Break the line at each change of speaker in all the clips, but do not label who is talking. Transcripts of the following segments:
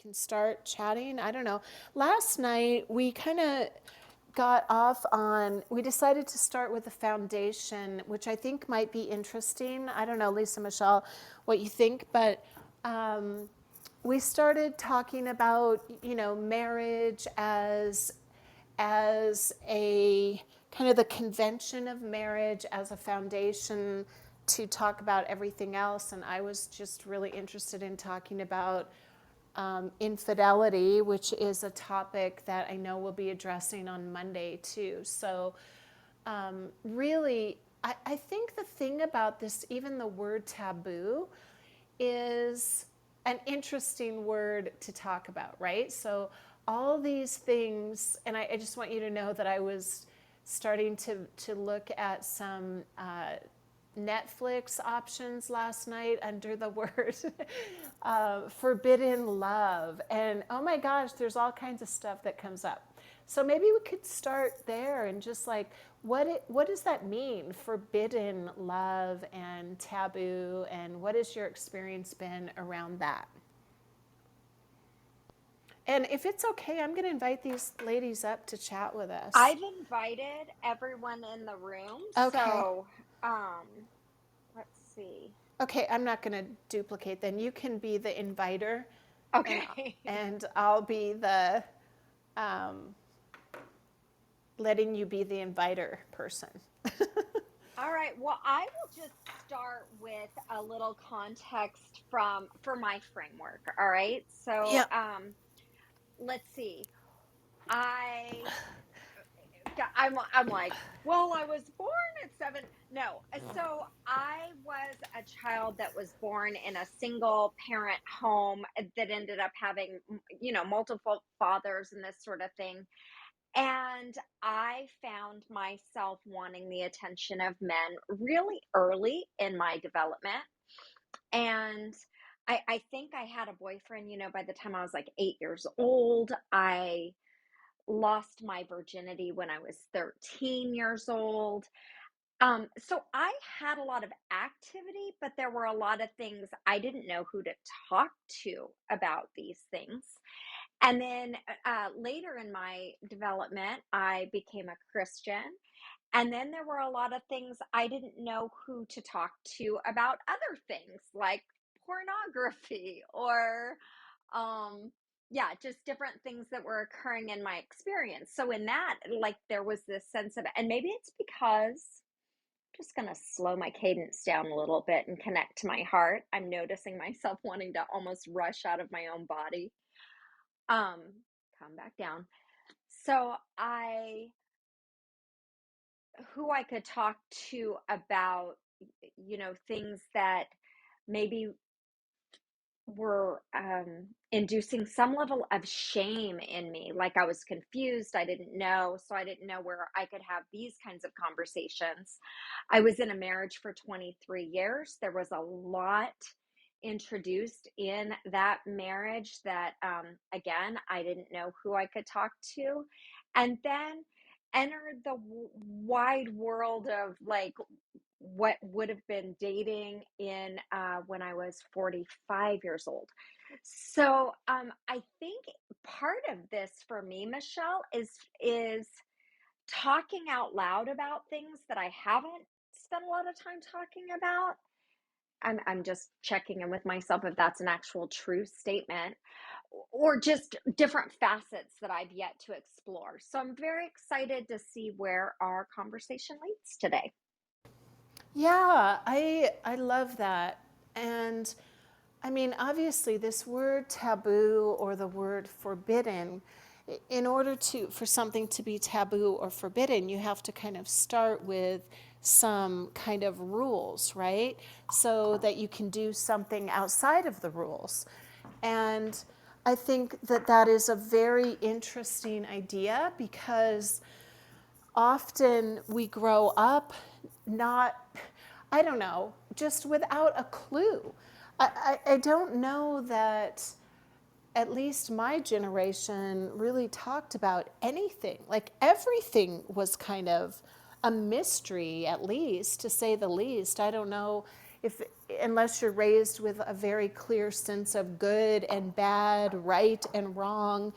can start chatting. I don't know. Last night we kind of got off on, we decided to start with the foundation, which I think might be interesting. I don't know, Lisa, Michelle, what you think, but we started talking about, marriage as a kind of the convention of marriage as a foundation to talk about everything else. And I was just really interested in talking about infidelity, which is a topic that I know we'll be addressing on Monday too. So, really, I think the thing about this, even the word taboo, is an interesting word to talk about, right? So, all these things, and I just want you to know that I was starting to look at some Netflix options last night under the word forbidden love. And oh my gosh, there's all kinds of stuff that comes up. So maybe we could start there and just like, what does that mean? Forbidden love and taboo, and what has your experience been around that? And if it's okay, I'm going to invite these ladies up to chat with us.
I've invited everyone in the room,
Okay.
so let's see.
Okay, I'm not going to duplicate then. You can be the inviter and
Okay.
and I'll be the um, letting you be the inviter person.
All right. Well, I will just start with a little context for my framework. All right. So,
Yep.
let's see. I I'm like, well, I was born at 7. No. So, I was a child that was born in a single parent home that ended up having, multiple fathers and this sort of thing. And I found myself wanting the attention of men really early in my development. And I think I had a boyfriend, by the time I was like 8 years old. I lost my virginity when I was 13 years old. So I had a lot of activity, but there were a lot of things I didn't know who to talk to about these things. And then later in my development, I became a Christian. And then there were a lot of things I didn't know who to talk to about other things like pornography or, yeah, just different things that were occurring in my experience. So, in that, like, there was this sense of, and maybe it's because I'm just going to slow my cadence down a little bit and connect to my heart. I'm noticing myself wanting to almost rush out of my own body. Um, Calm back down. So who I could talk to about, things that maybe were inducing some level of shame in me. Like I was confused, I didn't know, so I didn't know where I could have these kinds of conversations. I was in a marriage for 23 years. There was a lot introduced in that marriage that, again, I didn't know who I could talk to. And then entered the wide world of like what would have been dating in when I was 45 years old. So I think part of this for me, Michelle, is talking out loud about things that I haven't spent a lot of time talking about. I'm just checking in with myself if that's an actual true statement, or just different facets that I've yet to explore. So I'm very excited to see where our conversation leads today.
Yeah, I love that. And I mean, obviously, this word taboo or the word forbidden, in order for something to be taboo or forbidden, you have to kind of start with some kind of rules, right? So that you can do something outside of the rules. And I think that that is a very interesting idea because often we grow up not, I don't know, just without a clue. I don't know that at least my generation really talked about anything. Like everything was kind of a mystery, at least, to say the least. I don't know if unless you're raised with a very clear sense of good and bad, right and wrong,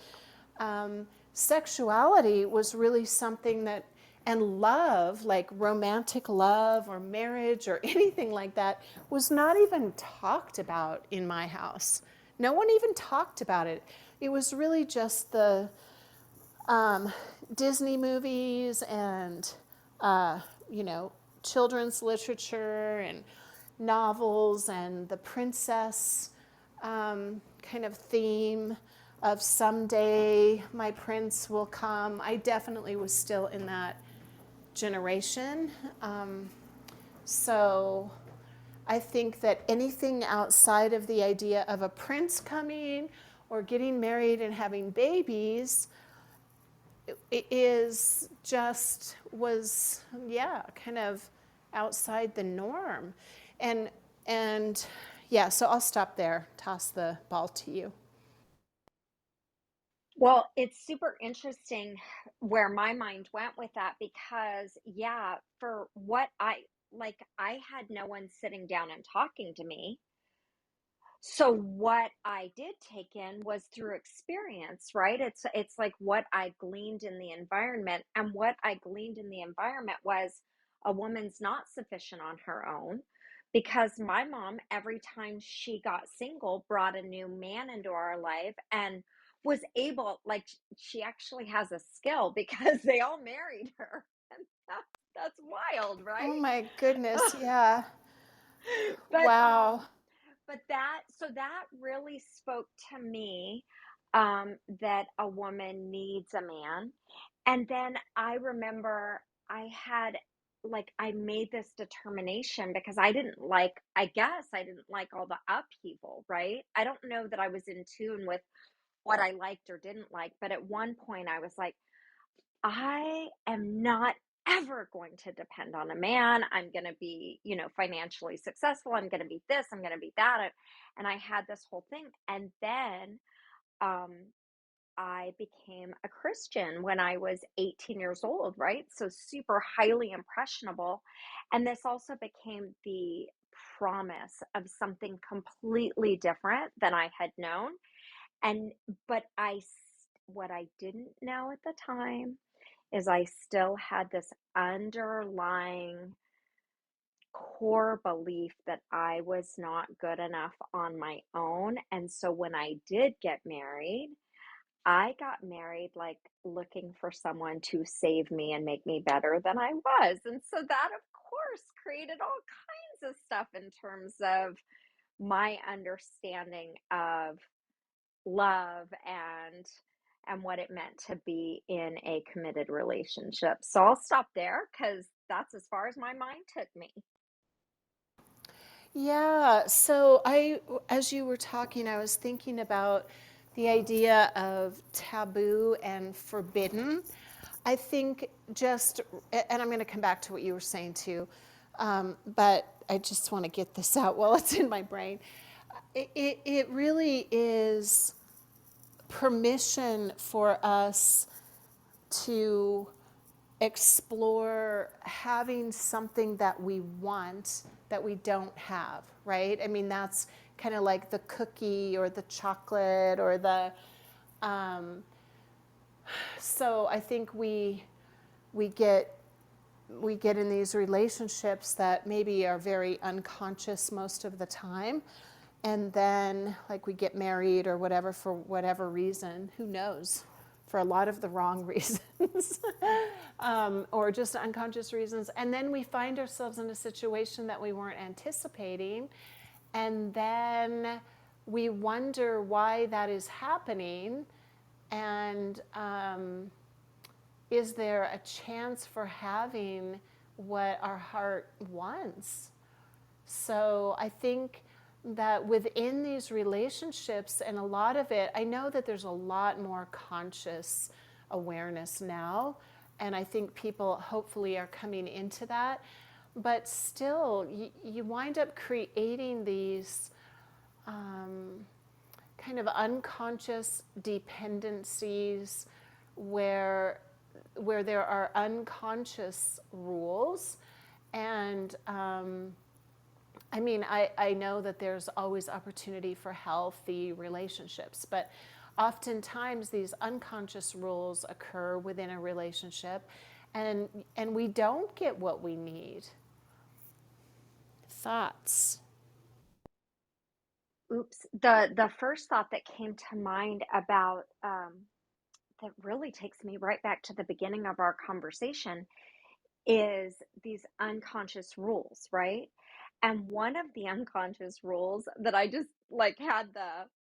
sexuality was really something that, and love, like romantic love or marriage or anything like that, was not even talked about in my house. No one even talked about it. It was really just the um, Disney movies and, uh, you know, children's literature and novels and the princess kind of theme of someday my prince will come. I definitely was still in that generation. So I think that anything outside of the idea of a prince coming or getting married and having babies is just was, yeah, kind of outside the norm. And and yeah, so I'll stop there, toss the ball to you.
Well, it's super interesting where my mind went with that because, yeah, for what I had no one sitting down and talking to me. So what I did take in was through experience, right? It's like what I gleaned in the environment, and what I gleaned in the environment was a woman's not sufficient on her own, because my mom, every time she got single, brought a new man into our life and was able, like, she actually has a skill because they all married her. And that's wild,
Oh
right?
my goodness, yeah.
but
Wow.
um but that really spoke to me, that a woman needs a man. And then I remember I made this determination because I guess I didn't like all the upheaval, right? I don't know that I was in tune with what I liked or didn't like, but at one point I was like, I am not ever going to depend on a man. I'm going to be, financially successful. I'm going to be this, I'm going to be that. And I had this whole thing. And then um, I became a Christian when I was 18 years old, right? So super highly impressionable. And this also became the promise of something completely different than I had known. And, but what I didn't know at the time is I still had this underlying core belief that I was not good enough on my own. And so when I did get married, I got married like looking for someone to save me and make me better than I was. And so that, of course, created all kinds of stuff in terms of my understanding of love and what it meant to be in a committed relationship. So I'll stop there because that's as far as my mind took me.
Yeah, so as you were talking, I was thinking about the idea of taboo and forbidden. I think just, and I'm going to come back to what you were saying too, but I just want to get this out while it's in my brain. It really is permission for us to explore having something that we want that we don't have, right? I mean, that's kind of like the cookie or the chocolate or the. Um, so I think we get we get in these relationships that maybe are very unconscious most of the time, and then like we get married or whatever for whatever reason, who knows, for a lot of the wrong reasons, or just unconscious reasons, and then we find ourselves in a situation that we weren't anticipating, and then we wonder why that is happening, and is there a chance for having what our heart wants? So I think that within these relationships, and a lot of it, I know that there's a lot more conscious awareness now, and I think people hopefully are coming into that. But still, you wind up creating these kind of unconscious dependencies where there are unconscious rules, and I mean, I know that there's always opportunity for healthy relationships, but oftentimes these unconscious rules occur within a relationship, and we don't get what we need. Thoughts?
Oops. The first thought that came to mind about that really takes me right back to the beginning of our conversation is these unconscious rules, right? And one of the unconscious rules that I just like had the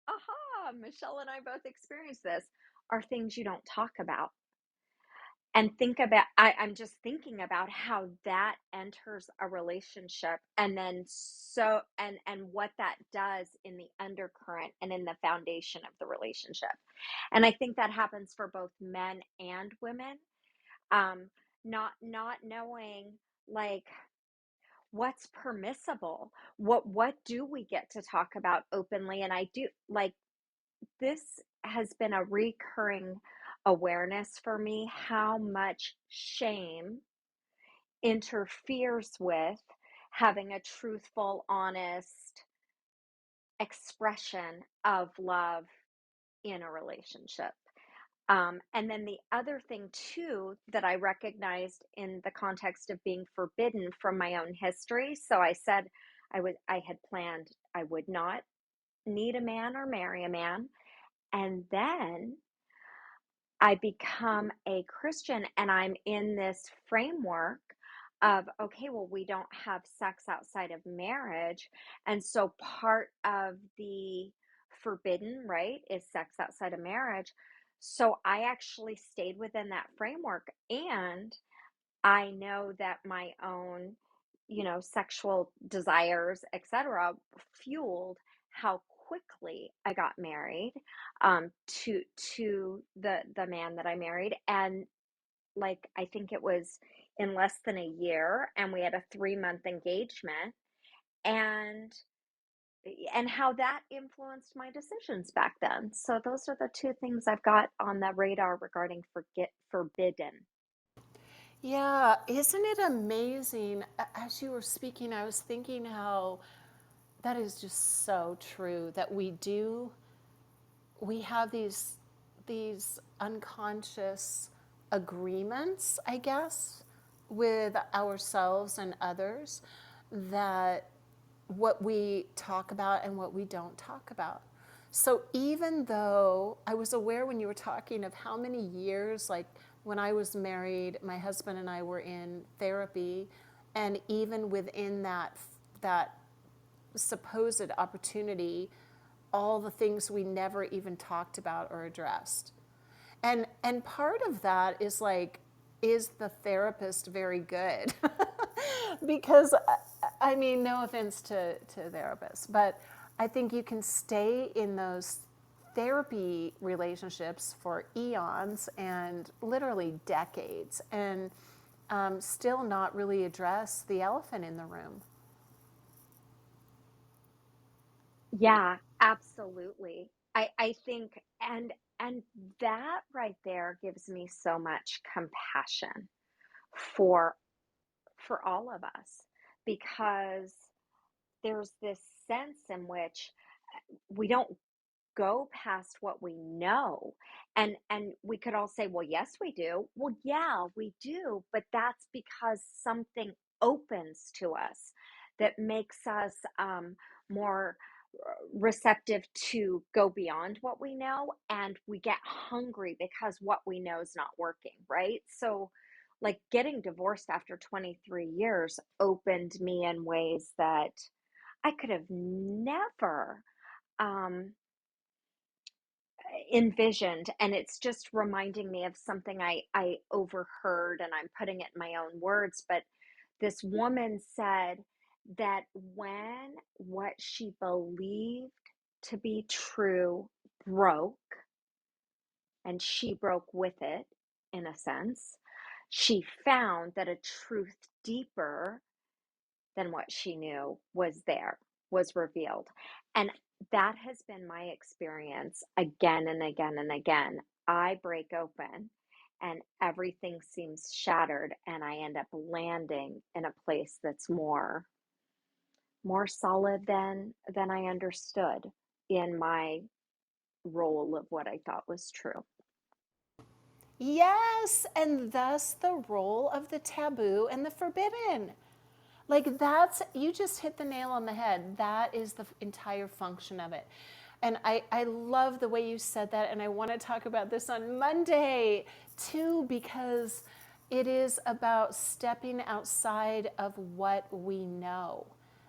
aha, Michelle and I both experienced this are things you don't talk about. And think about, I'm just thinking about how that enters a relationship, and then and what that does in the undercurrent and in the foundation of the relationship. And I think that happens for both men and women. um not knowing, like, what's permissible, what do we get to talk about openly. And I do like, this has been a recurring awareness for me, how much shame interferes with having a truthful, honest expression of love in a relationship. And then the other thing too that I recognized in the context of being forbidden from my own history. So I said I had planned I would not need a man or marry a man. And then I become a Christian and I'm in this framework of, okay, well, we don't have sex outside of marriage. And so part of the forbidden, right, is sex outside of marriage. So I actually stayed within that framework. And I know that my own, sexual desires, etc., fueled how quickly I got married, to the man that I married. And like, I think it was in less than a year, and we had a 3-month engagement. And how that influenced my decisions back then. So those are the two things I've got on the radar regarding forget forbidden.
Yeah, isn't it amazing? As you were speaking, I was thinking how that is just so true that we have these unconscious agreements, I guess, with ourselves and others, that what we talk about and what we don't talk about. So even though I was aware when you were talking of how many years, like when I was married, my husband and I were in therapy, and even within that supposed opportunity, all the things we never even talked about or addressed. And part of that is like, is the therapist very good? Because I mean, no offense to therapists, but I think you can stay in those therapy relationships for eons and literally decades, and still not really address the elephant in the room.
Yeah, absolutely. I think, and that right there gives me so much compassion for all of us, because there's this sense in which we don't go past what we know. And we could all say, well, yes, we do. Well, yeah, we do, but that's because something opens to us that makes us more receptive to go beyond what we know, and we get hungry because what we know is not working, right? So like, getting divorced after 23 years opened me in ways that I could have never um envisioned. And it's just reminding me of something I overheard, and I'm putting it in my own words. But this woman said that when what she believed to be true broke, and she broke with it, in a sense, she found that a truth deeper than what she knew was there, was revealed. And that has been my experience again and again and again. I break open and everything seems shattered, and I end up landing in a place that's more more solid than I understood in my role of what I thought was true.
Yes, and thus the role of the taboo and the forbidden. Like that's, you just hit the nail on the head. That is the entire function of it. And I love the way you said that. And I want to talk about this on Monday too, because it is about stepping outside of what we know.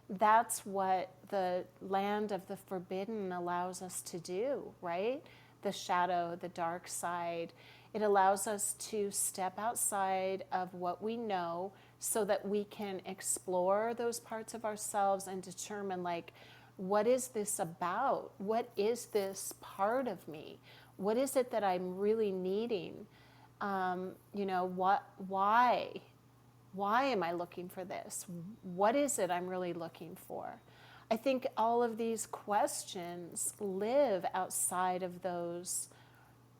That's what the land of the forbidden allows us to do, right? The shadow, the dark side. It allows us to step outside of what we know so that we can explore those parts of ourselves and determine, like, what is this about? What is this part of me? What is it that I'm really needing? Why? Why am I looking for this? What is it I'm really looking for? I think all of these questions live outside of those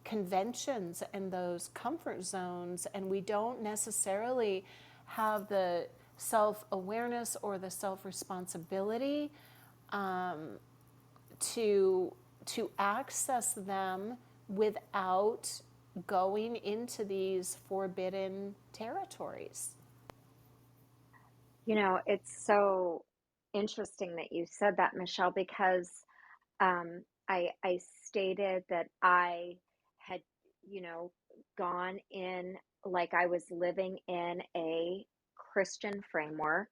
conventions and those comfort zones, and we don't necessarily have the self awareness or the self responsibility to access them without going into these forbidden territories.
It's so interesting that you said that, Michelle, because I stated that I had, you know, gone in like I was living in a Christian framework,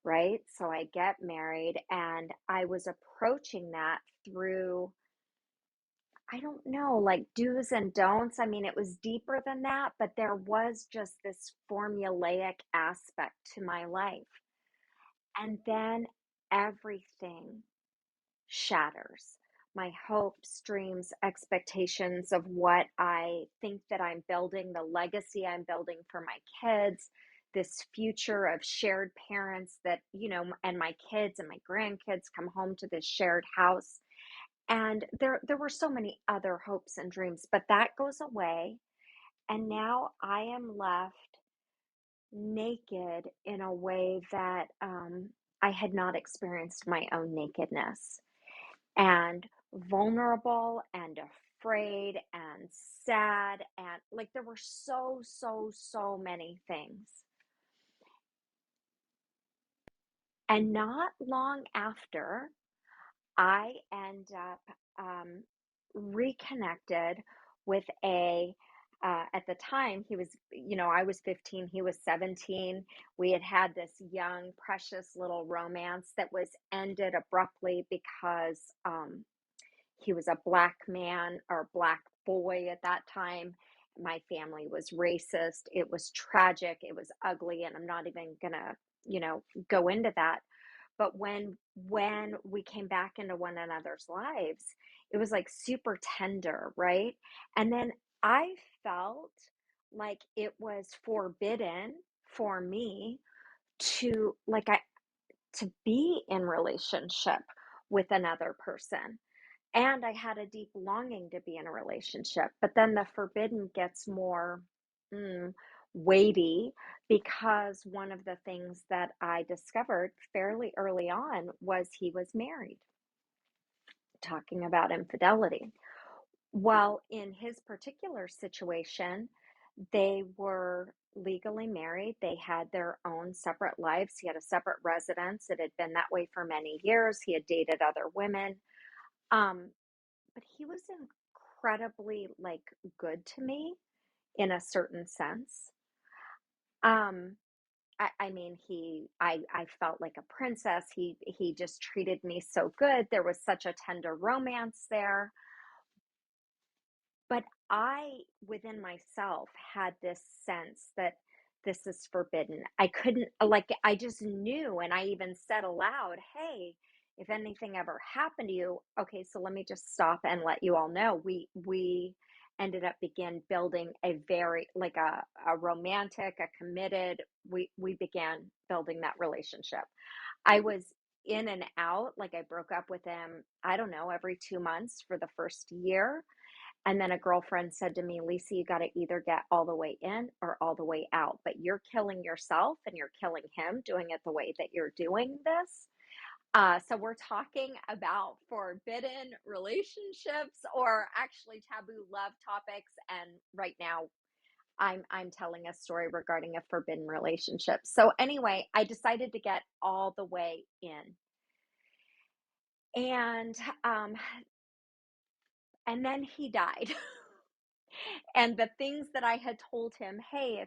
right? So I get married and I was approaching that through, I don't know, like do's and don'ts. I mean, it was deeper than that, but there was just this formulaic aspect to my life. And then everything shatters. My hopes, dreams, expectations of what I think that I'm building, the legacy I'm building for my kids, this future of shared parents that, and my kids and my grandkids come home to this shared house. And there were so many other hopes and dreams, but that goes away. And now I am left naked in a way that I had not experienced my own nakedness, and vulnerable and afraid and sad. And like there were so many things. And not long after, I end up reconnected with at the time, I was 15, he was 17. We had had this young, precious little romance that was ended abruptly because he was a black man or black boy at that time. My family was racist. It was tragic. It was ugly. And I'm not even gonna, go into that. But when we came back into one another's lives, it was like super tender, right? And then I felt like it was forbidden for me to like I to be in relationship with another person. And I had a deep longing to be in a relationship. But then the forbidden gets more mm, weighty, because one of the things that I discovered fairly early on was he was married, talking about infidelity. Well, in his particular situation, they were legally married. They had their own separate lives. He had a separate residence. It had been that way for many years. He had dated other women. Um, but he was incredibly like good to me in a certain sense. Um, I mean, I felt like a princess. He just treated me so good. There was such a tender romance there. But I, within myself, had this sense that this is forbidden. I couldn't, like, I just knew. And I even said aloud, hey, if anything ever happened to you, okay, so let me just stop and let you all know. We ended up begin building a very, like a romantic, a committed, we began building that relationship. I was in and out, like I broke up with him, I don't know, every 2 months for the first year. And then a girlfriend said to me, Lisa, you got to either get all the way in or all the way out. But you're killing yourself and you're killing him doing it the way that you're doing this. So we're talking about forbidden relationships or actually taboo love topics. And right now I'm telling a story regarding a forbidden relationship. So anyway, I decided to get all the way in. And um and then he died. And the things that I had told him, hey,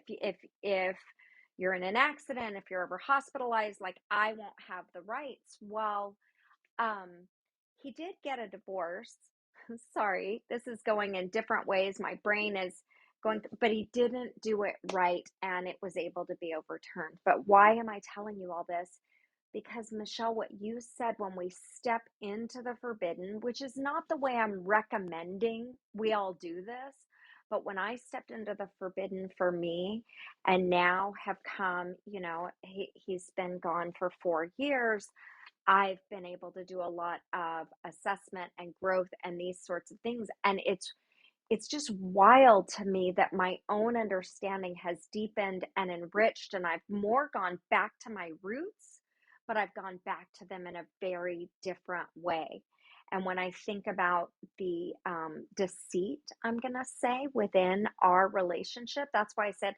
if you're in an accident, if you're ever hospitalized, like I won't have the rights. Well, um, he did get a divorce. Sorry, this is going in different ways. My brain is going, but he didn't do it right and it was able to be overturned. But why am I telling you all this? Because, Michelle, what you said when we step into the forbidden, which is not the way I'm recommending we all do this, but when I stepped into the forbidden for me and now have come, he's been gone for 4 years. I've been able to do a lot of assessment and growth and these sorts of things. And it's just wild to me that my own understanding has deepened and enriched, and I've more gone back to my roots, but I've gone back to them in a very different way. And when I think about the deceit, I'm going to say, within our relationship, that's why I said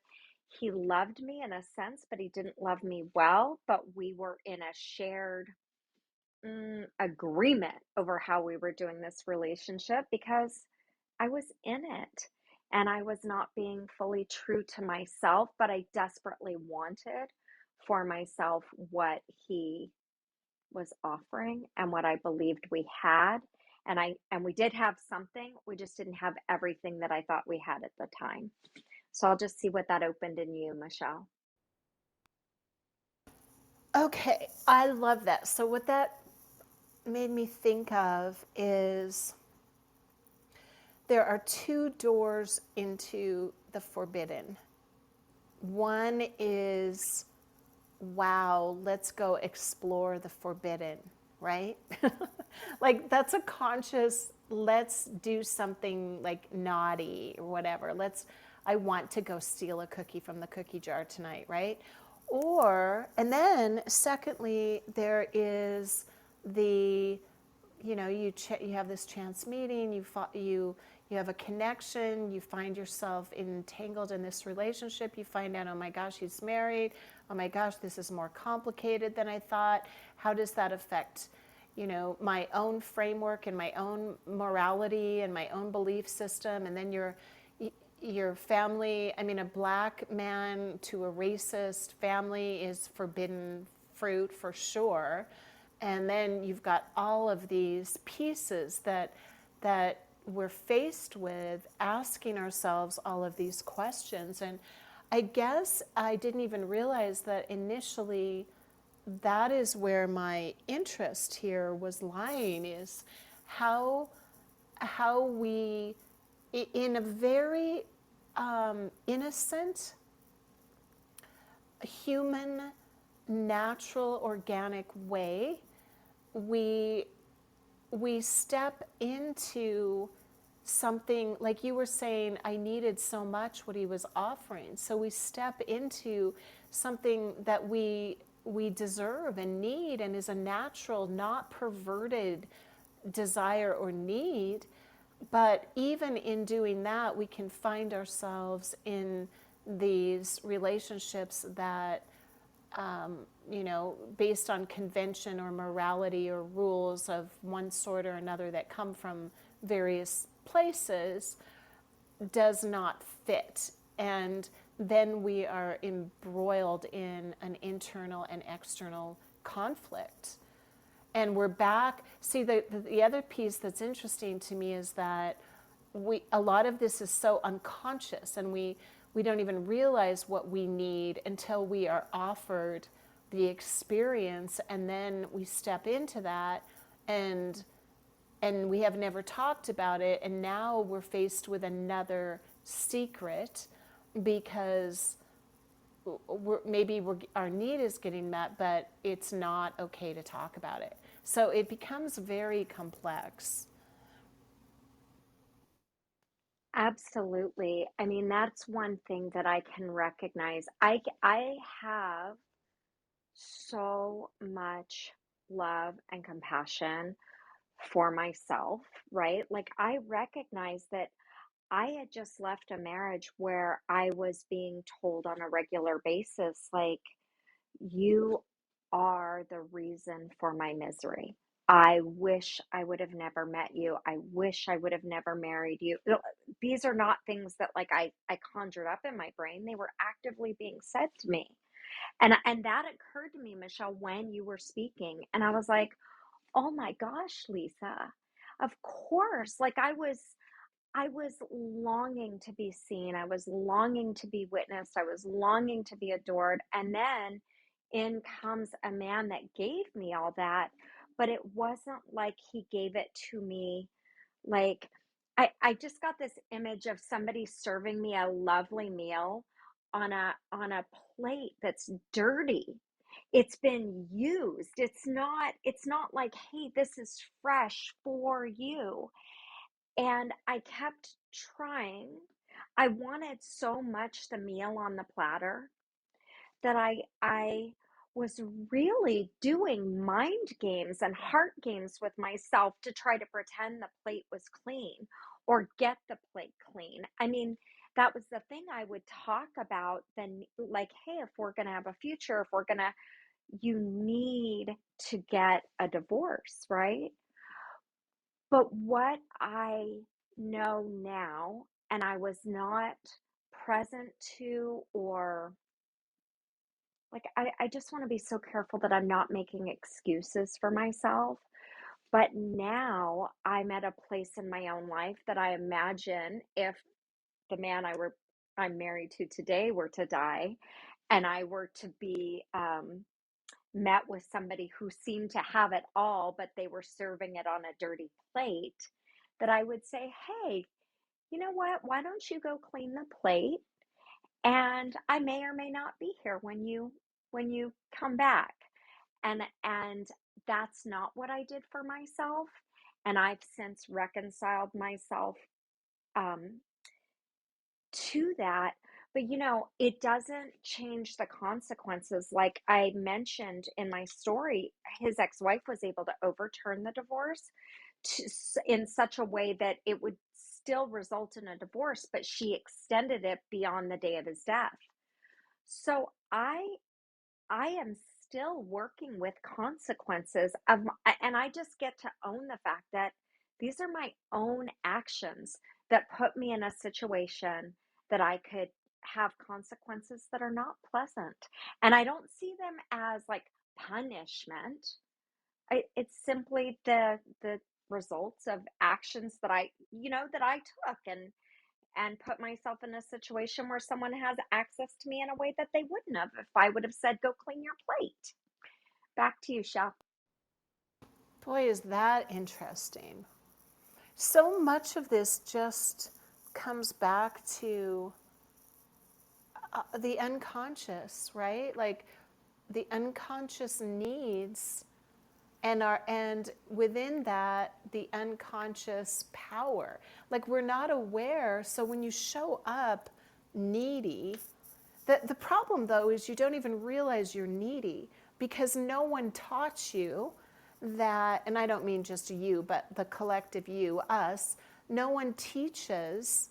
he loved me in a sense, but he didn't love me well. But we were in a shared agreement over how we were doing this relationship because I was in it and I was not being fully true to myself, but I desperately wanted for myself what he was offering and what I believed we had. And we did have something, we just didn't have everything that I thought we had at the time. So I'll just see what that opened in you, Michelle.
Okay, I love that. So, what that made me think of is there are two doors into the forbidden. One is, wow, let's go explore the forbidden, right? Like, that's a conscious, let's do something like naughty or whatever. I want to go steal a cookie from the cookie jar tonight, right? And then secondly, there is the, you have this chance meeting, you have a connection, you find yourself entangled in this relationship, you find out, oh my gosh, he's married, oh my gosh, this is more complicated than I thought. How does that affect, my own framework and my own morality and my own belief system? And then your family, I mean, a black man to a racist family is forbidden fruit for sure. And then you've got all of these pieces that we're faced with, asking ourselves all of these questions. And I guess I didn't even realize that initially that is where my interest here was lying, is how we, in a very innocent, human, natural, organic way, we step into something like you were saying. I needed so much what he was offering, so we step into something that we deserve and need, and is a natural, not perverted desire or need. But even in doing that, we can find ourselves in these relationships that, based on convention or morality or rules of one sort or another that come from various places, does not fit. And then we are embroiled in an internal and external conflict. And we're back. See, the other piece that's interesting to me is that a lot of this is so unconscious, and we don't even realize what we need until we are offered the experience, and then we step into that, and we have never talked about it, and now we're faced with another secret because our need is getting met, but it's not okay to talk about it. So it becomes very complex.
Absolutely. I mean, that's one thing that I can recognize. I have so much love and compassion for myself, right? Like I recognize that I had just left a marriage where I was being told on a regular basis, like, you are the reason for my misery. I wish I would have never met you. I wish I would have never married you. These are not things that like I conjured up in my brain. They were actively being said to me. And that occurred to me, Michelle, when you were speaking. And I was like, "Oh my gosh, Lisa. Of course." Like I was longing to be seen. I was longing to be witnessed. I was longing to be adored. And then in comes a man that gave me all that, but it wasn't like he gave it to me. Like I just got this image of somebody serving me a lovely meal on a plate that's dirty. It's been used. It's not like, "Hey, this is fresh for you." And I kept trying. I wanted so much the meal on the platter that I was really doing mind games and heart games with myself to try to pretend the plate was clean or get the plate clean. I mean, that was the thing I would talk about then, like, hey, if we're going to have a future, if we're going to, you need to get a divorce, right? But what I know now, and I was not present to, or like, I just want to be so careful that I'm not making excuses for myself. But now I'm at a place in my own life that I imagine if the man I'm married to today were to die, and I were to be met with somebody who seemed to have it all, but they were serving it on a dirty plate, that I would say, "Hey, you know what? Why don't you go clean the plate? And I may or may not be here when you come back." And that's not what I did for myself. And I've since reconciled myself um, to that. But it doesn't change the consequences. Like I mentioned in my story, his ex-wife was able to overturn the divorce in such a way that it would still result in a divorce, but she extended it beyond the day of his death. So I am still working with consequences and I just get to own the fact that these are my own actions that put me in a situation that I could have consequences that are not pleasant. And I don't see them as like punishment. It's simply the results of actions that I took, and put myself in a situation where someone has access to me in a way that they wouldn't have if I would have said, "Go clean your plate." Back to you, Chef.
Boy, is that interesting. So much of this just comes back to the unconscious, right? Like the unconscious needs and within that the unconscious power. Like we're not aware, so when you show up needy, the problem though is you don't even realize you're needy because no one taught you that, and I don't mean just you, but the collective you, us, no one teaches.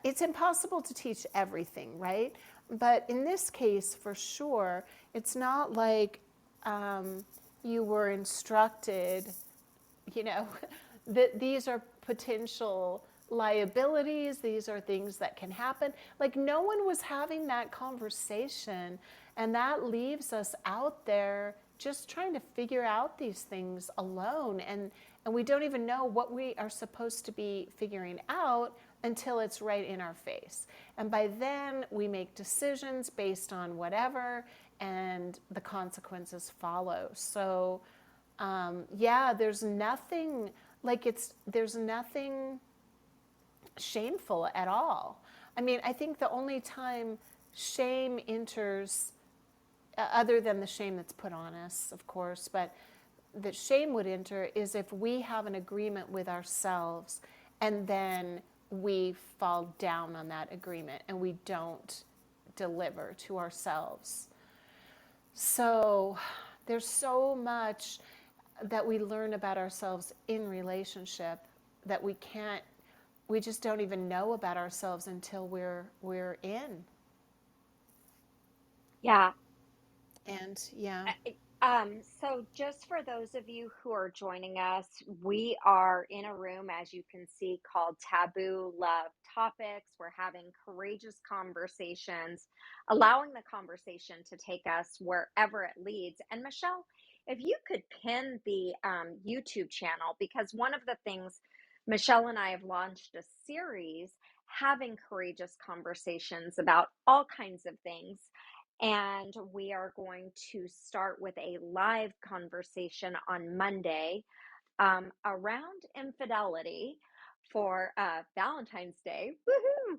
It's impossible to teach everything, right? But in this case, for sure, it's not like you were instructed, you know, that these are potential liabilities, these are things that can happen. Like, no one was having that conversation, and that leaves us out there just trying to figure out these things alone. And we don't even know what we are supposed to be figuring out until it's right in our face. And by then, we make decisions based on whatever, and the consequences follow. So, yeah, there's nothing shameful at all. I mean, I think the only time shame enters, other than the shame that's put on us, of course, but that shame would enter is if we have an agreement with ourselves and then we fall down on that agreement and we don't deliver to ourselves. So, There's so much that we learn about ourselves in relationship that we just don't even know about ourselves until we're in.
Yeah.
And yeah.
So just for those of you who are joining us, we are in a room, as you can see, called Taboo Love Topics. We're having courageous conversations, allowing the conversation to take us wherever it leads. And Michelle, if you could pin the YouTube channel, because one of the things Michelle and I have launched a series having courageous conversations about all kinds of things, and we are going to start with a live conversation on Monday around infidelity for Valentine's Day. Woohoo!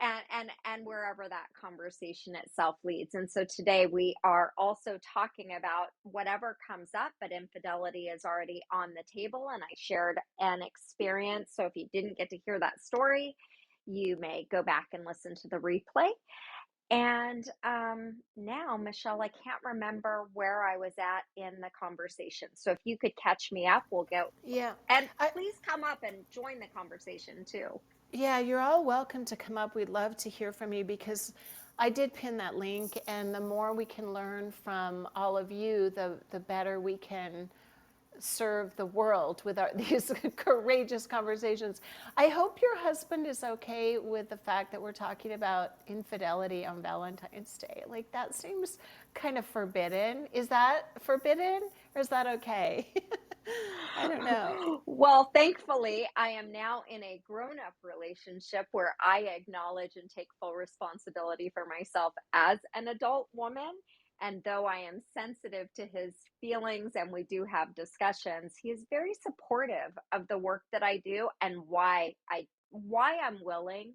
And wherever that conversation itself leads. And so today we are also talking about whatever comes up, but infidelity is already on the table. And I shared an experience. So if you didn't get to hear that story, you may go back and listen to the replay. And now, Michelle, I can't remember where I was at in the conversation. So if you could catch me up, we'll go.
Yeah.
And
I,
please come up and join the conversation too.
yeah, you're all welcome to come up. We'd love to hear from you because I did pin that link, and the more we can learn from all of you, the better we can serve the world with these courageous conversations. I hope your husband is okay with the fact that we're talking about infidelity on Valentine's Day. Like, that seems kind of forbidden. Is that forbidden or is that okay? I don't know.
Well, thankfully, I am now in a grown up relationship where I acknowledge and take full responsibility for myself as an adult woman. And though I am sensitive to his feelings and we do have discussions, he is very supportive of the work that I do and why I'm willing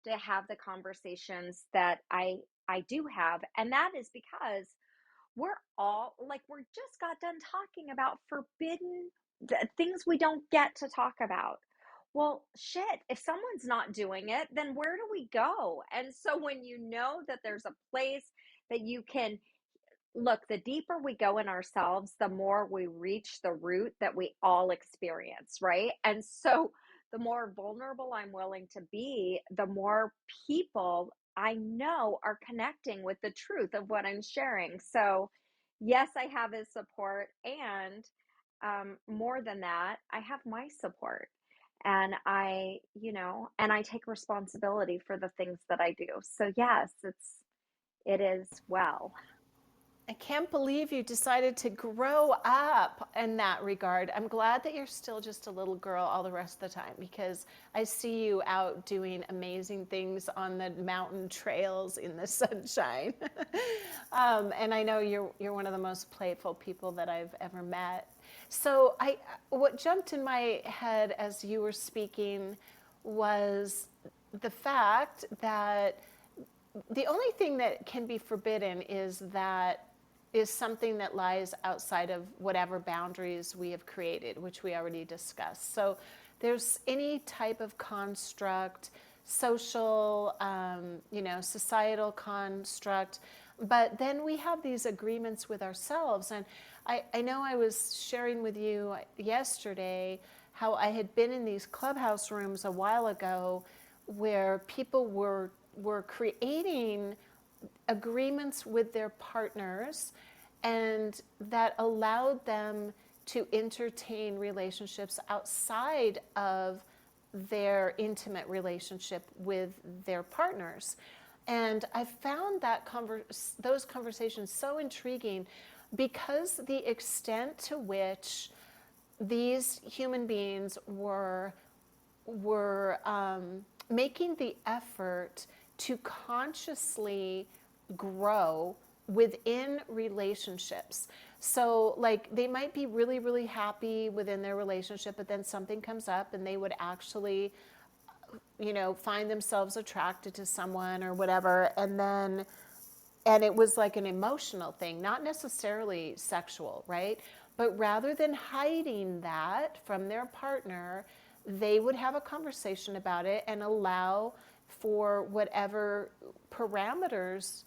to have the conversations that I do have. And that is because we're all like, we're just got done talking about forbidden things we don't get to talk about. Well, shit, if someone's not doing it, then where do we go? And so when you know that there's a place that you can look, the deeper we go in ourselves, the more we reach the root that we all experience, right? And so the more vulnerable I'm willing to be, the more people I know are connecting with the truth of what I'm sharing. So, yes, I have his support. And more than that, I have my support. And and I take responsibility for the things that I do. So, yes, it is well.
I can't believe you decided to grow up in that regard. I'm glad that you're still just a little girl all the rest of the time because I see you out doing amazing things on the mountain trails in the sunshine. And I know you're one of the most playful people that I've ever met. So what jumped in my head as you were speaking was the fact that the only thing that can be forbidden is something that lies outside of whatever boundaries we have created, which we already discussed. So there's any type of construct, social, societal construct, but then we have these agreements with ourselves. And I know I was sharing with you yesterday how I had been in these clubhouse rooms a while ago where people were creating agreements with their partners and that allowed them to entertain relationships outside of their intimate relationship with their partners. And I found those conversations so intriguing because the extent to which these human beings were making the effort to consciously grow within relationships. So, like, they might be really, really happy within their relationship, but then something comes up and they would actually, find themselves attracted to someone or whatever. And it was like an emotional thing, not necessarily sexual, right? But rather than hiding that from their partner, they would have a conversation about it and allow for whatever parameters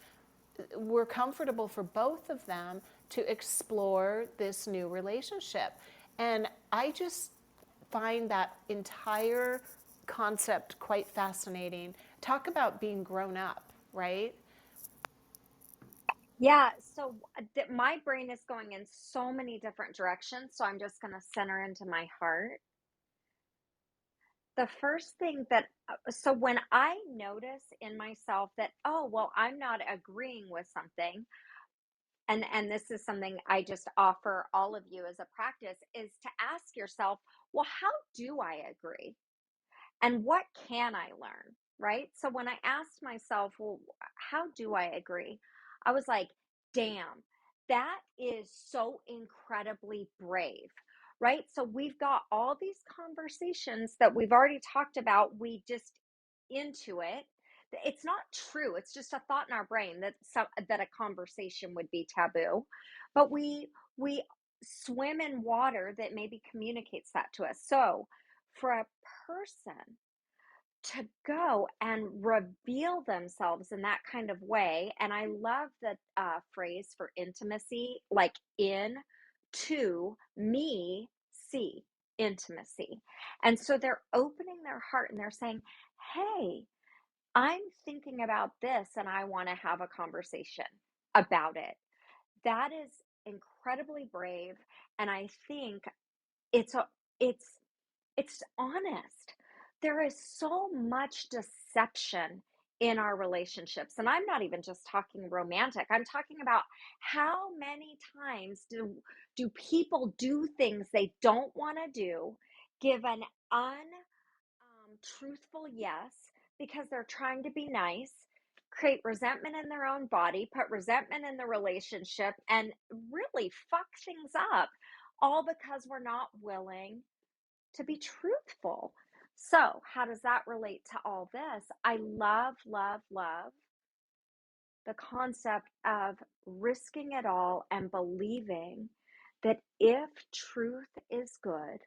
were comfortable for both of them to explore this new relationship. And I just find that entire concept quite fascinating. Talk about being grown up, right?
Yeah, so my brain is going in so many different directions, so I'm just going to center into my heart. The first thing that so when I notice in myself that, oh, well, I'm not agreeing with something, and this is something I just offer all of you as a practice, is to ask yourself, well, how do I agree? And what can I learn? Right? So when I asked myself, well, how do I agree? I was like, damn, that is so incredibly brave. Right? So we've got all these conversations that we've already talked about. We just into it. It's not true. It's just a thought in our brain that a conversation would be taboo. But we swim in water that maybe communicates that to us. So for a person to go and reveal themselves in that kind of way. And I love the phrase for intimacy, like in to me, see intimacy. And so they're opening their heart and they're saying, hey, I'm thinking about this and I want to have a conversation about it. That is incredibly brave. And I think it's a, it's it's honest. There is so much deception in our relationships. And I'm not even just talking romantic. I'm talking about how many times do people do things they don't want to do, give an truthful yes because they're trying to be nice, create resentment in their own body, put resentment in the relationship, and really fuck things up, all because we're not willing to be truthful. So, how does that relate to all this? I love, love, love the concept of risking it all and believing that if truth is good,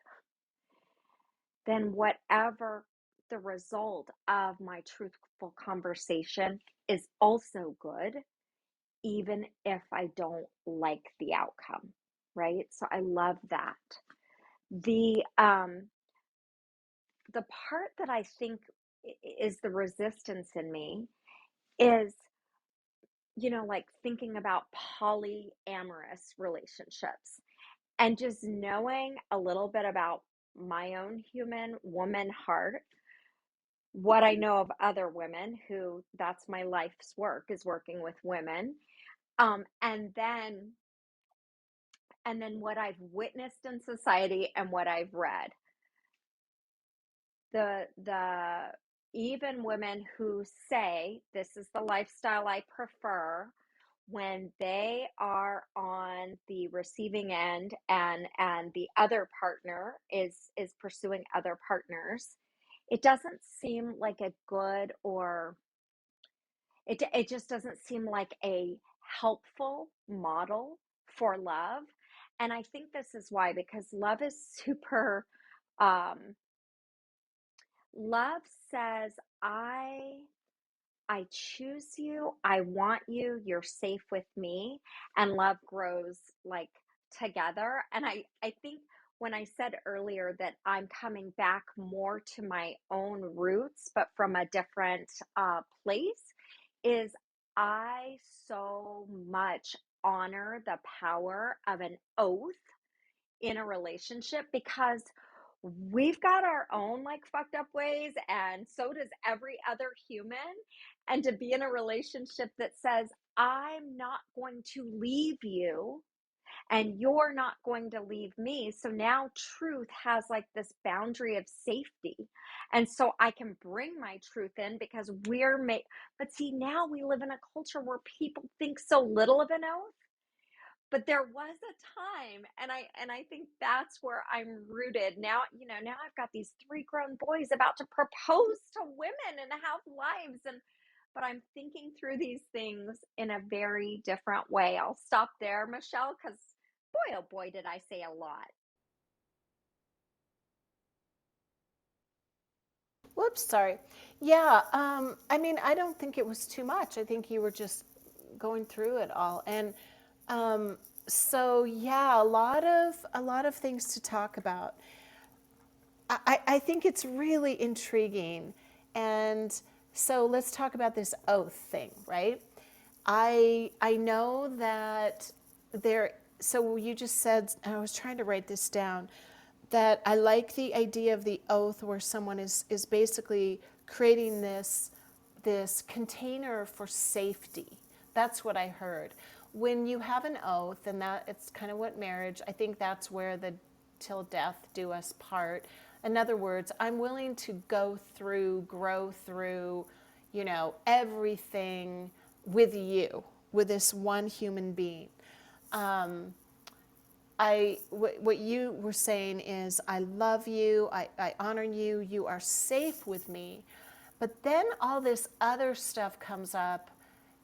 then whatever the result of my truthful conversation is also good, even if I don't like the outcome, right? So I love that. The the part that I think is the resistance in me is, like thinking about polyamorous relationships and just knowing a little bit about my own human woman heart, what I know of other women who that's my life's work is working with women. And then what I've witnessed in society and what I've read. The even women who say this is the lifestyle I prefer, when they are on the receiving end and the other partner is pursuing other partners, it doesn't seem like a good, or it just doesn't seem like a helpful model for love. And I think this is why, because love is super um love says, I choose you, I want you, you're safe with me, and love grows like together. And I think when I said earlier that I'm coming back more to my own roots, but from a different place, is I so much honor the power of an oath in a relationship, because we've got our own like fucked up ways, and so does every other human. And to be in a relationship that says, I'm not going to leave you and you're not going to leave me. So now truth has like this boundary of safety. And so I can bring my truth in because we're made. But see, now we live in a culture where people think so little of an oath, but there was a time, and I think that's where I'm rooted now. Now I've got these three grown boys about to propose to women and have lives, and but I'm thinking through these things in a very different way. I'll stop there, Michelle, because boy, oh boy, did I say a lot.
Whoops, sorry. Yeah, I mean, I don't think it was too much. I think you were just going through it all. And So yeah, a lot of things to talk about. I think it's really intriguing. And so let's talk about this oath thing, right? I know that there, so you just said, and I was trying to write this down, that I like the idea of the oath where someone is basically creating this container for safety. That's what I heard. When you have an oath, and that it's kind of what marriage, I think that's where the till death do us part. In other words, I'm willing to go through, grow through, everything with you, with this one human being. What you were saying is, I love you, I honor you, you are safe with me. But then all this other stuff comes up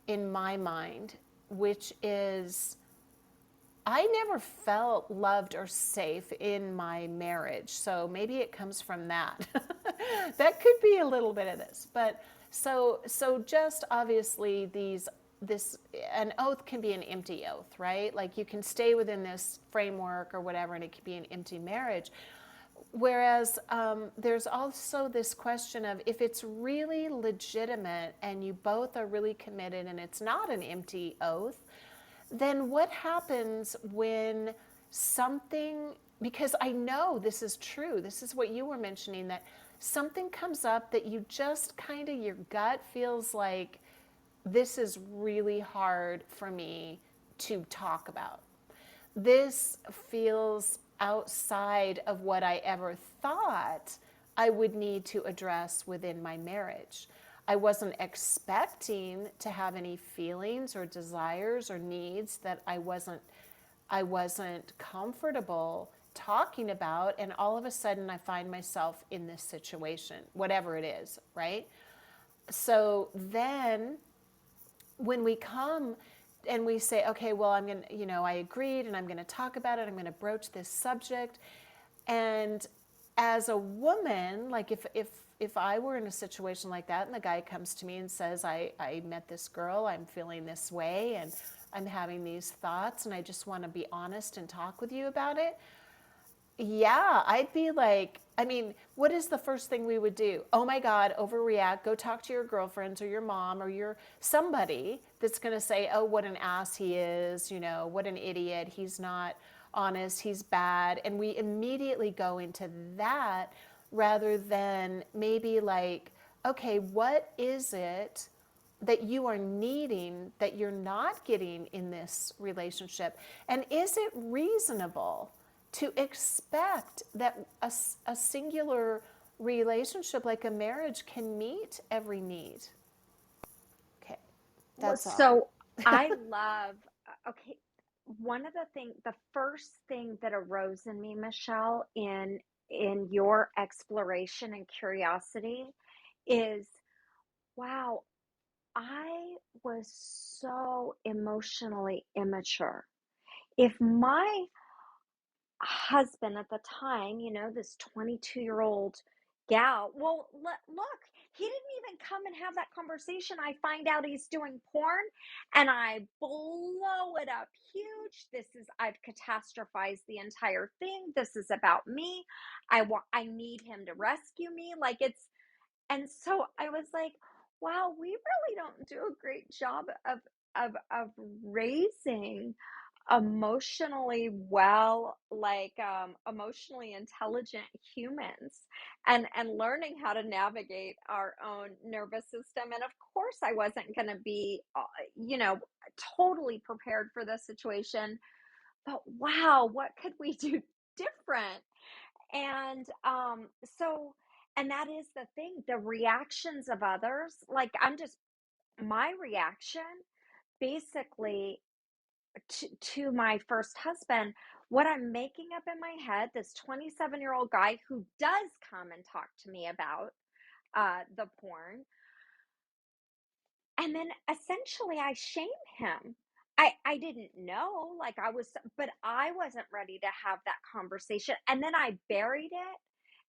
in my mind, which is, I never felt loved or safe in my marriage. So maybe it comes from that. That could be a little bit of this. But so just obviously this an oath can be an empty oath, right? Like you can stay within this framework or whatever, and it could be an empty marriage. Whereas there's also this question of, if it's really legitimate and you both are really committed and it's not an empty oath, then what happens when something, because I know this is true, this is what you were mentioning, that something comes up that you just kind of, your gut feels like, this is really hard for me to talk about. This feels outside of what I ever thought I would need to address within my marriage. I wasn't expecting to have any feelings or desires or needs that I wasn't comfortable talking about, and all of a sudden I find myself in this situation, whatever it is, right? So then when we come and we say, okay, well, I'm going to, I agreed and I'm going to talk about it, I'm going to broach this subject. And as a woman, like if I were in a situation like that and the guy comes to me and says, I met this girl, I'm feeling this way, and I'm having these thoughts, and I just want to be honest and talk with you about it. Yeah, I'd be like, I mean, what is the first thing we would do? Oh my God, overreact. Go talk to your girlfriends or your mom or your somebody that's going to say, oh, what an ass he is, what an idiot. He's not honest, he's bad. And we immediately go into that rather than maybe like, okay, what is it that you are needing that you're not getting in this relationship? And is it reasonable to expect that a singular relationship like a marriage can meet every need? Okay,
Well,
that's all.
so I love, okay, one of the things, the first thing that arose in me, Michelle, in your exploration and curiosity is, wow, I was so emotionally immature. If my husband at the time, this 22-year-old gal, well, look, he didn't even come and have that conversation. I find out he's doing porn and I blow it up huge. I've catastrophized the entire thing. This is about me. I need him to rescue me. Like and so I was like, wow, we really don't do a great job of raising emotionally well, like emotionally intelligent humans, and learning how to navigate our own nervous system. And of course I wasn't going to be you know totally prepared for this situation, but wow, what could we do different? And so and that is the thing, the reactions of others, like my reaction basically to my first husband, what I'm making up in my head, this 27-year-old guy who does come and talk to me about the porn, and then essentially I shame him. I didn't know, like but I wasn't ready to have that conversation. And then I buried it.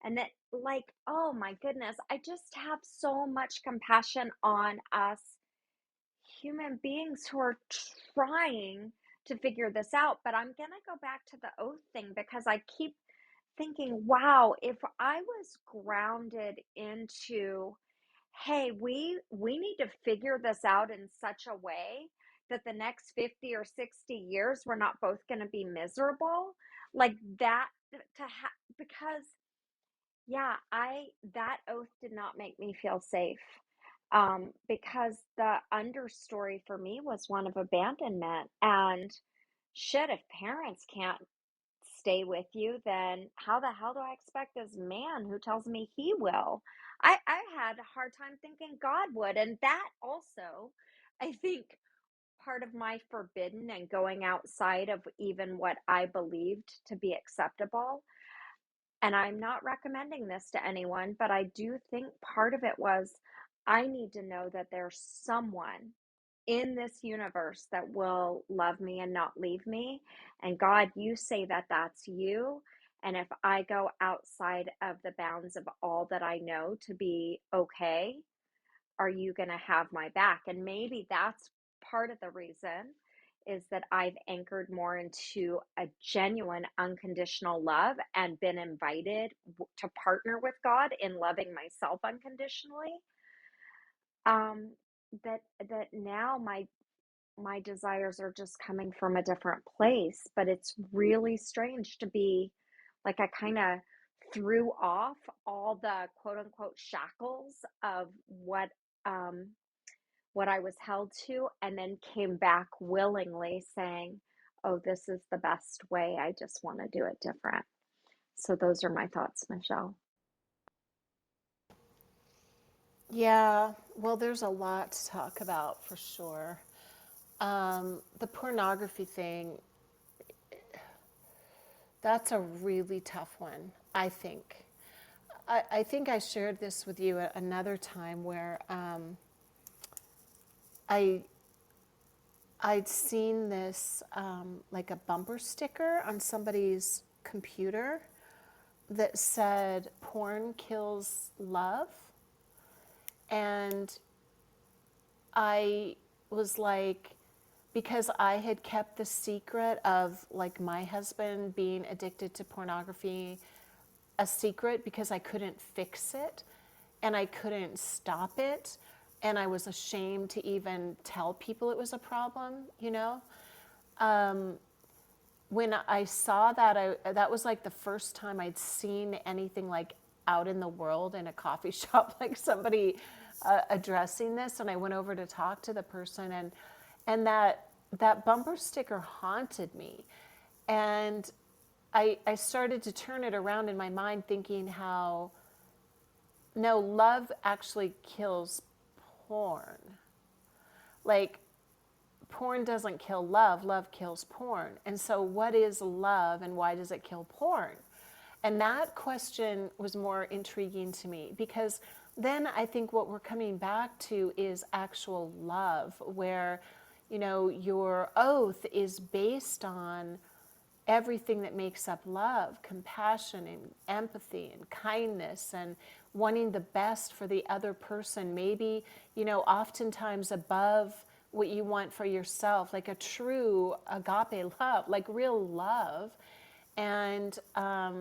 And then, like, oh my goodness, I just have so much compassion on us human beings who are trying to figure this out. But I'm going to go back to the oath thing because I keep thinking, wow, if I was grounded into, hey, we need to figure this out in such a way that the next 50 or 60 years we're not both going to be miserable, like that, because yeah, I that oath did not make me feel safe. Because the understory for me was one of abandonment. And shit, if parents can't stay with you, then how the hell do I expect this man who tells me he will? I had a hard time thinking God would. And that also, I think, part of my forbidden and going outside of even what I believed to be acceptable. And I'm not recommending this to anyone, but I do think part of it was I need to know that there's someone in this universe that will love me and not leave me. And God, you say that that's you. And if I go outside of the bounds of all that I know to be okay, are you going to have my back? And maybe that's part of the reason is that I've anchored more into a genuine unconditional love and been invited to partner with God in loving myself unconditionally. Um, that now my desires are just coming from a different place, but it's really strange to be like I kind of threw off all the quote unquote shackles of um what I was held to, and then came back willingly saying, "Oh, this is the best way. I just want to do it different." So those are my thoughts, Michelle.
Yeah, well, there's a lot to talk about for sure. The pornography thing, that's a really tough one, I think. I think I shared this with you at another time where I I'd seen this like a bumper sticker on somebody's computer that said porn kills love. And I was like, because I had kept the secret of like my husband being addicted to pornography a secret because I couldn't fix it and I couldn't stop it. And I was ashamed to even tell people it was a problem, you know? When I saw that, that was like the first time I'd seen anything like out in the world in a coffee shop, like somebody addressing this. And I went over to talk to the person, and that bumper sticker haunted me. And I started to turn it around in my mind, thinking how no, love actually kills porn. Like, porn doesn't kill love, love kills porn. And so, what is love and why does it kill porn? And that question was more intriguing to me because then I think what we're coming back to is actual love, where, you know, your oath is based on everything that makes up love, compassion and empathy and kindness and wanting the best for the other person, maybe, you know, oftentimes above what you want for yourself, like a true agape love, like real love. And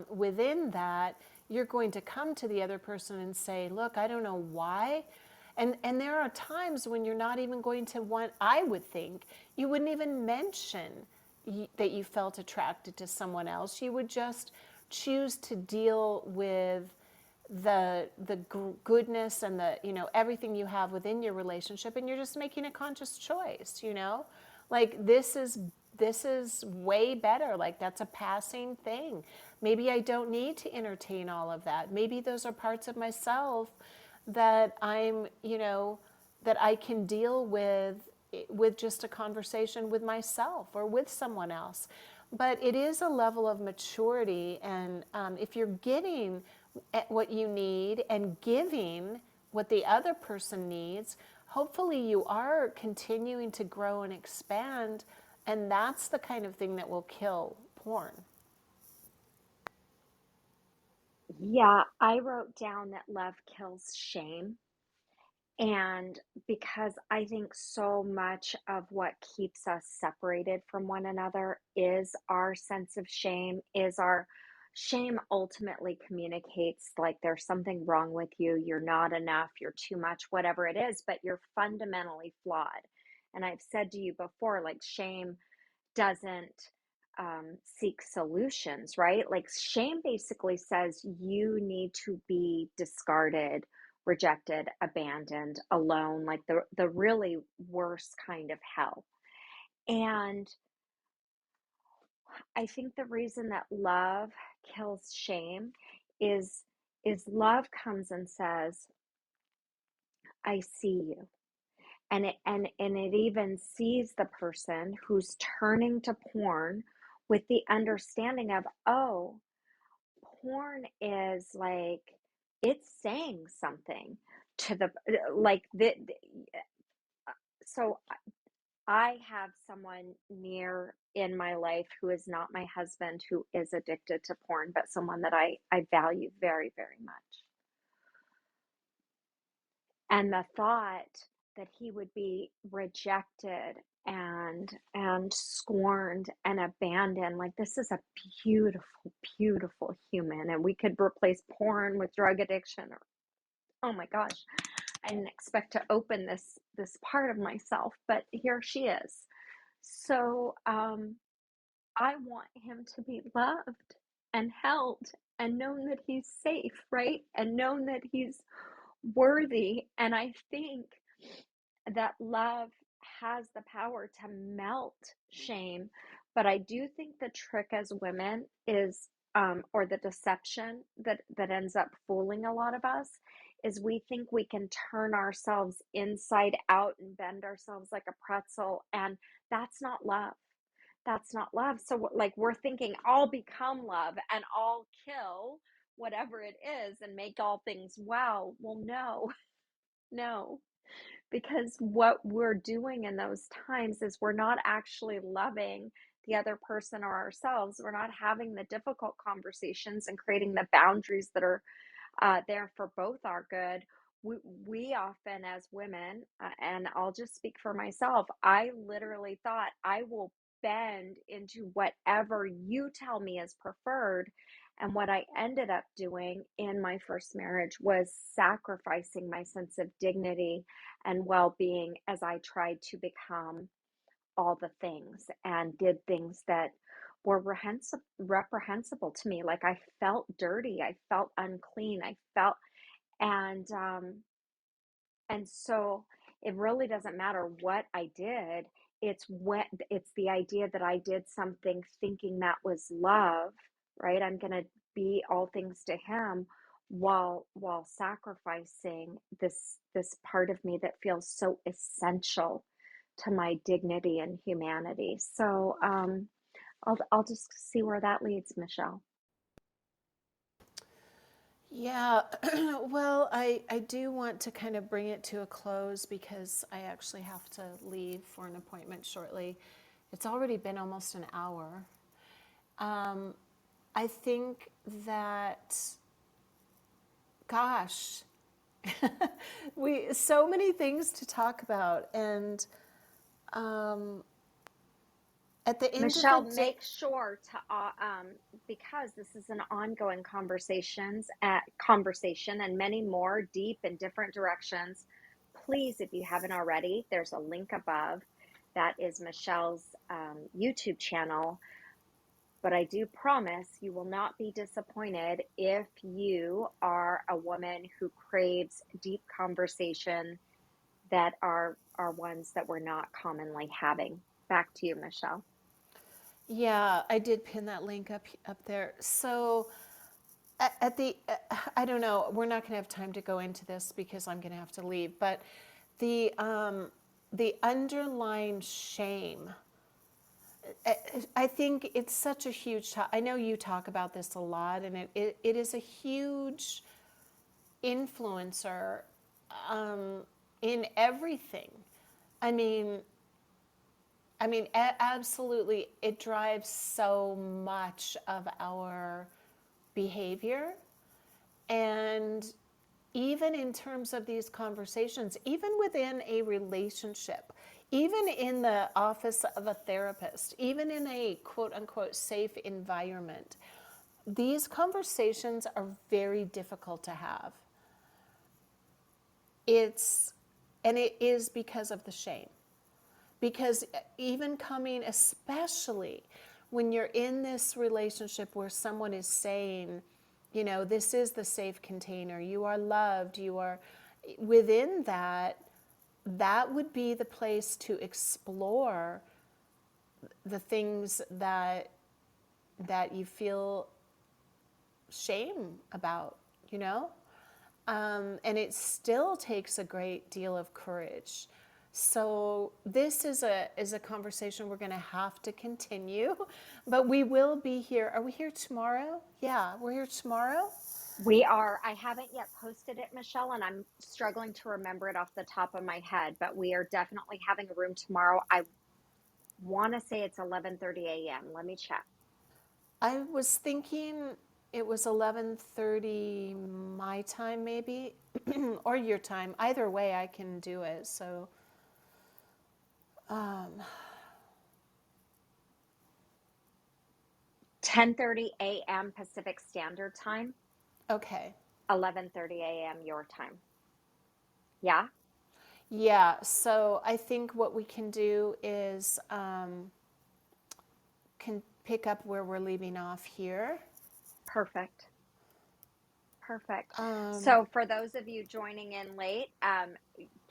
within that, you're going to come to the other person and say, look, I don't know why. And there are times when you're not even going to want, I would think, you wouldn't even mention that you felt attracted to someone else. You would just choose to deal with the goodness and the, you know, everything you have within your relationship, and you're just making a conscious choice, you know, like this is way better, like that's a passing thing. Maybe I don't need to entertain all of that. Maybe those are parts of myself that I'm, you know, that I can deal with just a conversation with myself or with someone else. But it is a level of maturity, and if you're getting what you need and giving what the other person needs, hopefully you are continuing to grow and expand, and that's the kind of thing that will kill porn.
Yeah, I wrote down that love kills shame. And because I think so much of what keeps us separated from one another is our sense of shame, is our shame ultimately communicates like there's something wrong with you, you're not enough, you're too much, whatever it is, but you're fundamentally flawed. And I've said to you before, like shame doesn't seek solutions, right? Like shame basically says you need to be discarded, rejected, abandoned, alone, like the really worst kind of hell. And I think the reason that love kills shame is love comes and says, I see you. And it even sees the person who's turning to porn with the understanding of, oh, porn is like it's saying something to the like the so I have someone near in my life who is not my husband who is addicted to porn, but someone that I value very, very much. And the thought that he would be rejected and scorned and abandoned, like this is a beautiful, beautiful human, and we could replace porn with drug addiction, or oh my gosh, I didn't expect to open this part of myself, but here she is. So I want him to be loved and held and known that he's safe, right? And known that he's worthy. And I think that love has the power to melt shame. But I do think the trick as women is, or the deception that ends up fooling a lot of us, is we think we can turn ourselves inside out and bend ourselves like a pretzel. And that's not love. That's not love. So, like, we're thinking, I'll become love and I'll kill whatever it is and make all things well. Well, no, no, because what we're doing in those times is we're not actually loving the other person or ourselves. We're not having the difficult conversations and creating the boundaries that are there for both our good. We often, as women, and I'll just speak for myself, I literally thought I will bend into whatever you tell me is preferred. And what I ended up doing in my first marriage was sacrificing my sense of dignity and well being as I tried to become all the things and did things that were reprehensible to me. Like I felt dirty, I felt unclean, I felt, and so it really doesn't matter what I did. It's the idea that I did something thinking that was love, right? I'm gonna be all things to him while sacrificing this part of me that feels so essential to my dignity and humanity. So I'll just see where that leads, Michelle.
Yeah, well, I do want to kind of bring it to a close because I actually have to leave for an appointment shortly. It's already been almost an hour. I think that, gosh, we so many things to talk about, and at the end of the
Michelle,
day,
make sure to because this is an ongoing conversation and many more deep and different directions. Please, if you haven't already, there's a link above. That is Michelle's YouTube channel. But I do promise you will not be disappointed if you are a woman who craves deep conversation that are ones that we're not commonly having. Back to you, Michelle.
yeah, I did pin that link up there. So at the I don't know, we're not going to have time to go into this because I'm going to have to leave, but the underlying shame, I think it's such a huge I know you talk about this a lot, and it is a huge influencer in everything. I mean, absolutely, it drives so much of our behavior. And even in terms of these conversations, even within a relationship, even in the office of a therapist, even in a quote unquote safe environment, these conversations are very difficult to have. And it is because of the shame. Because even coming, especially when you're in this relationship where someone is saying, you know, this is the safe container, you are loved, you are within that, that would be the place to explore the things that you feel shame about, you know? And it still takes a great deal of courage. So this is a conversation we're going to have to continue, but we will be here. Are we here tomorrow? Yeah, we're here tomorrow.
We are. I haven't yet posted it, Michelle, and I'm struggling to remember it off the top of my head, but we are definitely having a room tomorrow. I want to say it's 11:30 a.m. Let me check.
I was thinking it was 11:30 my time maybe or your time. Either way I can do it. So
10:30 a.m. Pacific Standard Time,
okay.
11:30 a.m. your time. Yeah?
Yeah, so I think what we can do is can pick up where we're leaving off here.
Perfect. Perfect.
Um,
So, for those of you joining in late,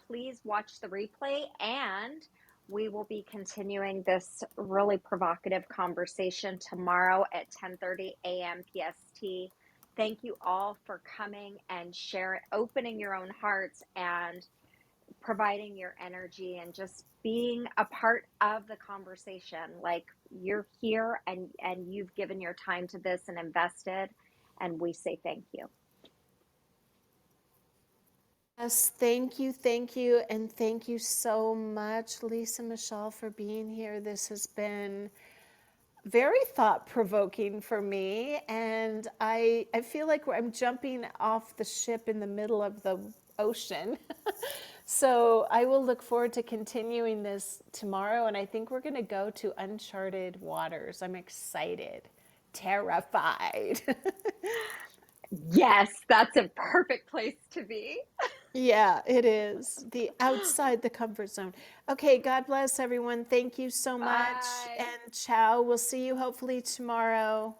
please watch the replay, and we will be continuing this really provocative conversation tomorrow at 10:30 a.m. PST. Thank you all for coming and sharing, opening your own hearts and providing your energy and just being a part of the conversation. Like, you're here and you've given your time to this and invested, and we say thank you.
yes, thank you, and thank you so much, Lisa Michelle, for being here. This has been very thought provoking for me, and I feel like I'm jumping off the ship in the middle of the ocean. So I will look forward to continuing this tomorrow, and I think we're going to go to uncharted waters. I'm excited, terrified.
Yes, that's a perfect place to be.
Yeah, it is. The outside the comfort zone. Okay, God bless everyone. Thank you so much.
Bye.
And ciao. We'll see you hopefully tomorrow.